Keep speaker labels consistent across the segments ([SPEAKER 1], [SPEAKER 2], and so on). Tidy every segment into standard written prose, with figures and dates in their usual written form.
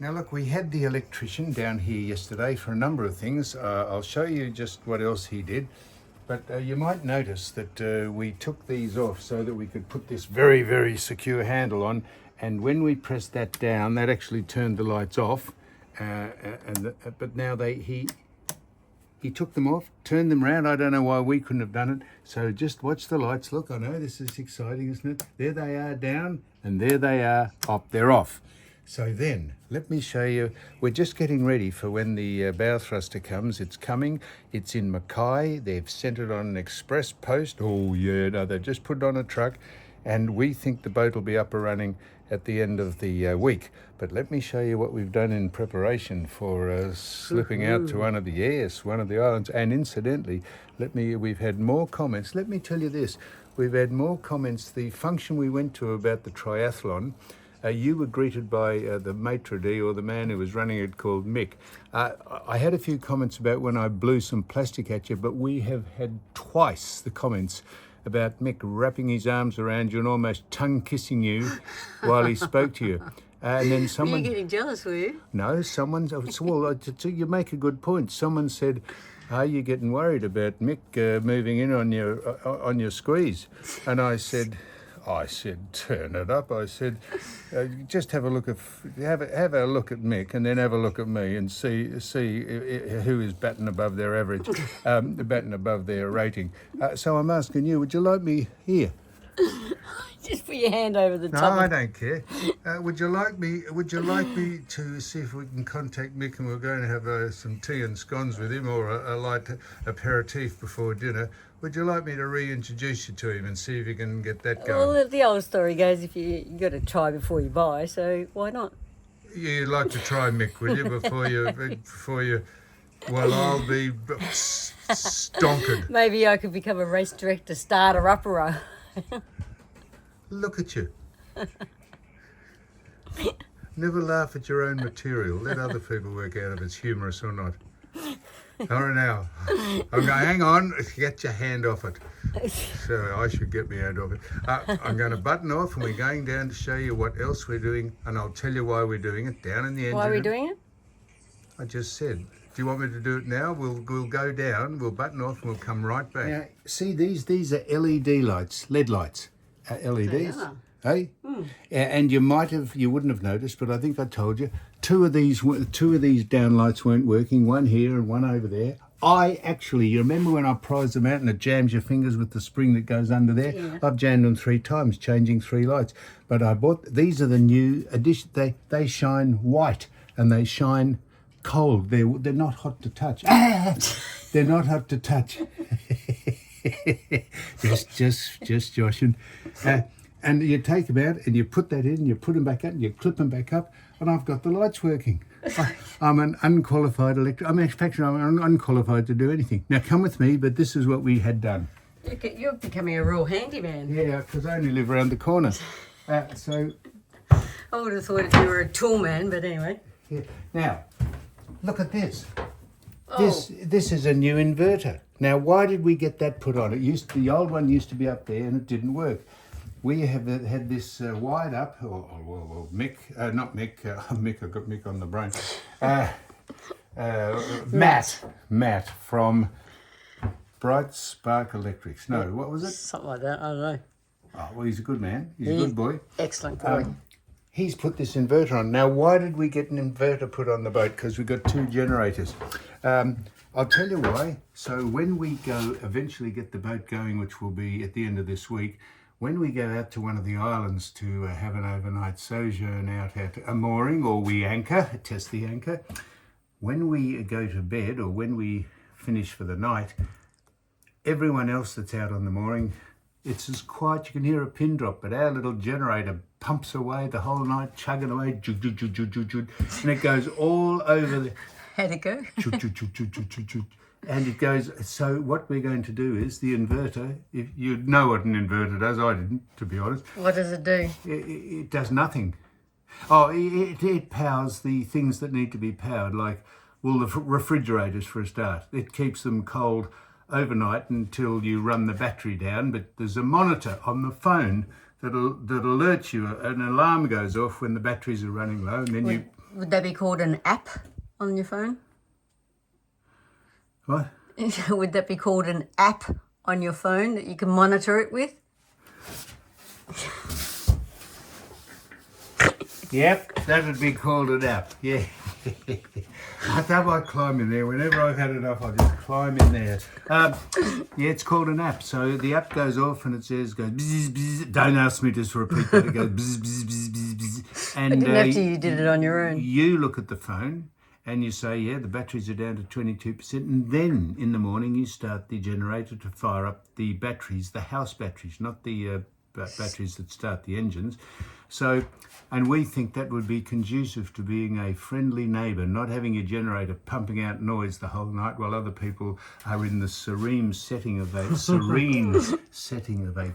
[SPEAKER 1] Now look, we had the electrician down here yesterday for a number of things. I'll show you just what else he did. But you might notice that we took these off so that we could put this very, very secure handle on. And when we pressed that down, that actually turned the lights off. But now he took them off, turned them around. I don't know why we couldn't have done it. So just watch the lights. Look, I know this is exciting, isn't it? There they are down, and there they are up. They're off. So then, let me show you. We're just getting ready for when the bow thruster comes. It's coming. It's in Mackay. They've sent it on an express post. Oh yeah, no, they've just put it on a truck. And we think the boat will be up and running at the end of the week. But let me show you what we've done in preparation for slipping out to one of the islands. And incidentally, we've had more comments. Let me tell you this. We've had more comments. The function we went to about the triathlon, you were greeted by the maitre d', or the man who was running it, called Mick. I had a few comments about when I blew some plastic at you, but we have had twice the comments about Mick wrapping his arms around you and almost tongue-kissing you while he spoke to you. And then someone...
[SPEAKER 2] Were you getting jealous, were you?
[SPEAKER 1] No, well, you make a good point. Someone said, are you getting worried about Mick moving in on your squeeze? And I said, turn it up. I said, just have a look at Mick, and then have a look at me, and see who is batting above their average, batting above their rating. So I'm asking you, would you like me here?
[SPEAKER 2] Just put your hand over the top.
[SPEAKER 1] No, I don't care. Would you like me to see if we can contact Mick, and we're going to have some tea and scones with him, or a light aperitif before dinner? Would you like me to reintroduce you to him and see if you can get that going?
[SPEAKER 2] Well, the old story goes, if you got to try before you buy, so why not?
[SPEAKER 1] You'd like to try Mick, will you, before you? Well, I'll be stonkered.
[SPEAKER 2] Maybe I could become a race director, starter-upper.
[SPEAKER 1] Look at you. Never laugh at your own material. Let other people work out if it's humorous or not. All right, now, I'm going, hang on, get your hand off it. So I should get my hand off it. I'm going to button off, and we're going down to show you what else we're doing, and I'll tell you why we're doing it down in the engine.
[SPEAKER 2] Why are we doing it?
[SPEAKER 1] I just said. Do you want me to do it now? We'll go down, we'll button off, and we'll come right back. Now, see, these are LED lights, LED lights, LEDs. Hey, and you wouldn't have noticed, but I think I told you, two of these downlights weren't working. One here and one over there. You remember when I prized them out and it jams your fingers with the spring that goes under there? Yeah. I've jammed them 3 times, changing 3 lights. But I bought these are the new addition. They shine white and they shine cold. They're not hot to touch. They're not hot to touch. just joshing. And you take them out and you put that in, you put them back out and you clip them back up, and I've got the lights working. I'm an unqualified I'm unqualified to do anything. Now come with me, but this is what we had done.
[SPEAKER 2] You're becoming a real handyman.
[SPEAKER 1] Yeah, because I only live around the corner. So
[SPEAKER 2] I would have thought you were a tool man, but anyway.
[SPEAKER 1] Yeah. Now, look at this. This is a new inverter. Now, why did we get that put on? The old one used to be up there and it didn't work. We have had this wired up, Mick, not Mick, Mick, I've got Mick on the brain. Matt from Bright Spark Electrics. No, what was it?
[SPEAKER 2] Something like that, I don't know.
[SPEAKER 1] Oh, well, he's a good man. He's a good boy.
[SPEAKER 2] Excellent boy.
[SPEAKER 1] He's put this inverter on. Now, why did we get an inverter put on the boat? Because we've got 2 generators. I'll tell you why. So when we eventually get the boat going, which will be at the end of this week, when we go out to one of the islands to have an overnight sojourn out at a mooring, or we test the anchor, when we go to bed or when we finish for the night, everyone else that's out on the mooring, it's as quiet, you can hear a pin drop, but our little generator pumps away the whole night, chugging away, and it goes all over the...
[SPEAKER 2] How'd it go?
[SPEAKER 1] And it goes, so what we're going to do is the inverter, if you know what an inverter does, I didn't, to be honest.
[SPEAKER 2] What does it do?
[SPEAKER 1] It does nothing. Oh, it powers the things that need to be powered, like, well, the refrigerators for a start. It keeps them cold overnight until you run the battery down, but there's a monitor on the phone that alerts you. An alarm goes off when the batteries are running low, and then
[SPEAKER 2] Would that be called an app on your phone?
[SPEAKER 1] What?
[SPEAKER 2] Would that be called an app on your phone that you can monitor it with?
[SPEAKER 1] Yep, that would be called an app. Yeah. I thought I'd climb in there. Whenever I've had enough, I just climb in there. Yeah, it's called an app. So the app goes off and it says, goes bzz, bzz. Don't ask me to repeat that. It goes bzz, bzz, bzz, bzz, bzz. And
[SPEAKER 2] After you did it on your own.
[SPEAKER 1] you look at the phone and you say, yeah, the batteries are down to 22%. And then in the morning, you start the generator to fire up the batteries, the house batteries, not the batteries that start the engines. So, and we think that would be conducive to being a friendly neighbour, not having a generator pumping out noise the whole night while other people are in the serene setting of a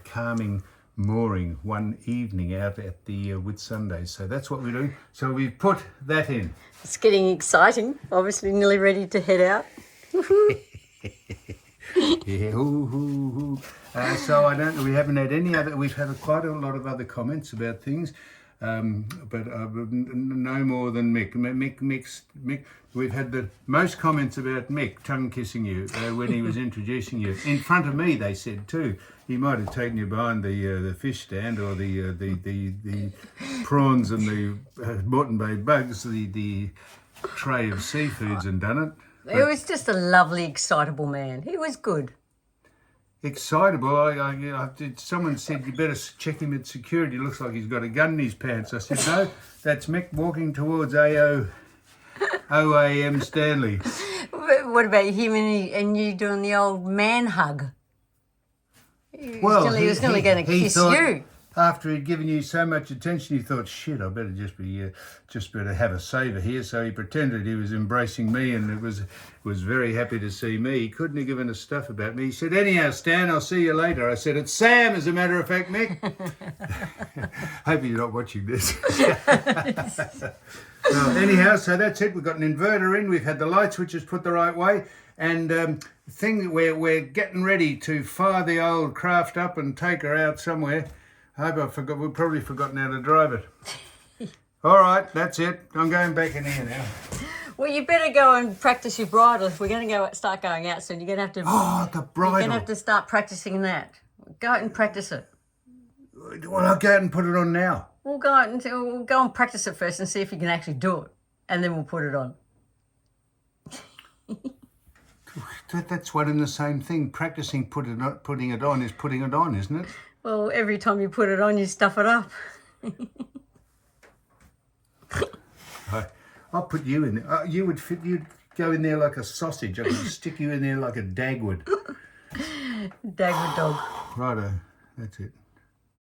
[SPEAKER 1] calming mooring one evening out at the Whitsunday. So that's what we do. So we put that in.
[SPEAKER 2] It's getting exciting. Obviously, nearly ready to head out.
[SPEAKER 1] Yeah, so we haven't had any other, we've had quite a lot of other comments about things, but no more than Mick. Mick, we've had the most comments about Mick tongue kissing you when he was introducing you. In front of me, they said too. He might have taken you behind the fish stand or the prawns and the Moreton Bay bugs, the tray of seafoods and done it.
[SPEAKER 2] He was just a lovely, excitable man. He was good.
[SPEAKER 1] Excitable. Someone said you better check him at security. Looks like he's got a gun in his pants. I said, no, that's Mick walking towards OAM Stanley.
[SPEAKER 2] What about him and you doing the old man hug? He was nearly going to kiss you.
[SPEAKER 1] After he'd given you so much attention, he thought, shit, I better just better have a saver here. So he pretended he was embracing me and was very happy to see me. He couldn't have given a stuff about me. He said, anyhow, Stan, I'll see you later. I said, it's Sam, as a matter of fact, Mick. Hope you're not watching this. Well, anyhow, so that's it. We've got an inverter in. We've had the light switches put the right way. And we're getting ready to fire the old craft up and take her out somewhere. I hope I forgot. We've probably forgotten how to drive it. All right, that's it. I'm going back in here now.
[SPEAKER 2] Well, you better go and practice your bridle. If we're going to start going out soon, you're going to have to.
[SPEAKER 1] Oh, the bridle.
[SPEAKER 2] You're going to have to start practicing that. Go out and practice it.
[SPEAKER 1] Well, I'll go out and put it on now.
[SPEAKER 2] We'll go and practice it first and see if you can actually do it, and then we'll put it on.
[SPEAKER 1] That's one and the same thing. Practicing putting it on is putting it on, isn't it?
[SPEAKER 2] Well, every time you put it on, you stuff it up.
[SPEAKER 1] I'll put you in there. You'd go in there like a sausage. I could stick you in there like a dagwood.
[SPEAKER 2] Dagwood dog.
[SPEAKER 1] Righto, that's it.